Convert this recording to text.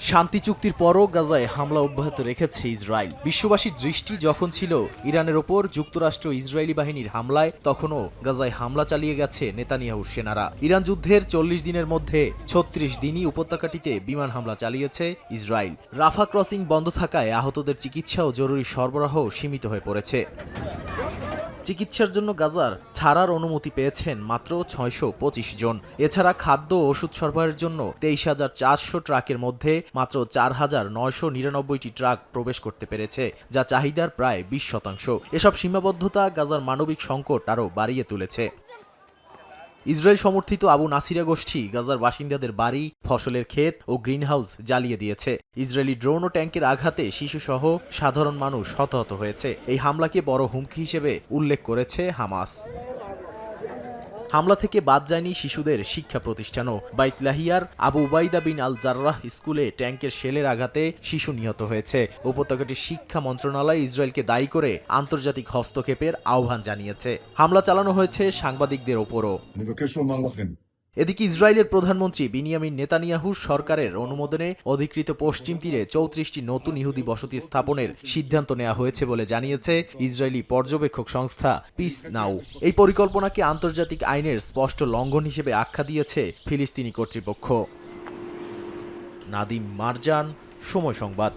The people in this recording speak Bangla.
শান্তি চুক্তির পরও গাজায় হামলা অব্যাহত রেখেছে ইসরায়েল। বিশ্ববাসীর দৃষ্টি যখন ছিল ইরানের ওপর যুক্তরাষ্ট্র ইসরায়েলি বাহিনীর হামলায়, তখনও গাজায় হামলা চালিয়ে গেছে নেতানিয়াহুর সেনারা। ইরান যুদ্ধের ৪০ দিনের মধ্যে ৩৬ দিনই উপত্যকাটিতে বিমান হামলা চালিয়েছে ইসরায়েল। রাফা ক্রসিং বন্ধ থাকায় আহতদের চিকিৎসা ও জরুরি সরবরাহ সীমিত হয়ে পড়েছে। চিকিৎসার জন্য গাজার ছাড়ার অনুমতি পেয়েছেন মাত্র ৬২৫ জন। এছাড়া খাদ্য ও ওষুধ সরবরাহের জন্য ২৩,৪০০ ট্রাকের মধ্যে মাত্র ৪,৯৯৯টি ট্রাক প্রবেশ করতে পেরেছে, যা চাহিদার প্রায় ২০%। এসব সীমাবদ্ধতা গাজার মানবিক সংকট আরও বাড়িয়ে তুলেছে। ইসরায়েল সমর্থিত আবু নাসিরা গোষ্ঠী গাজার বাসিন্দাদের বাড়ি, ফসলের ক্ষেত ও গ্রিনহাউস জ্বালিয়ে দিয়েছে। ইসরায়েলি ড্রোন ও ট্যাঙ্কের আঘাতে শিশুসহ সাধারণ মানুষ হতাহত হয়েছে। এই হামলাকে বড় হুমকি হিসেবে উল্লেখ করেছে হামাস। হামলা থেকে বাদ যায়নি শিশুদের শিক্ষা প্রতিষ্ঠানও। বাইত লাহিয়ার আবু উবাইদা বিন আল জার্রাহ স্কুলে ট্যাঙ্কের শেলের আঘাতে শিশু নিহত হয়েছে। উপত্যকাটির শিক্ষা মন্ত্রণালয় ইসরায়েলকে দায়ী করে আন্তর্জাতিক হস্তক্ষেপের আহ্বান জানিয়েছে। হামলা চালানো হয়েছে সাংবাদিকদের ওপরও। এদিকে ইসরায়েলের প্রধানমন্ত্রী বিনিয়ামিন নেতানিয়াহুর সরকারের অনুমোদনে অধিকৃত পশ্চিম তীরে ৩৪টি নতুন ইহুদি বসতি স্থাপনের সিদ্ধান্ত নেওয়া হয়েছে বলে জানিয়েছে ইসরায়েলি পর্যবেক্ষক সংস্থা পিস নাও। এই পরিকল্পনাকে আন্তর্জাতিক আইনের স্পষ্ট লঙ্ঘন হিসেবে আখ্যা দিয়েছে ফিলিস্তিনি কর্তৃপক্ষ। নাদিম মারজান, সময় সংবাদ।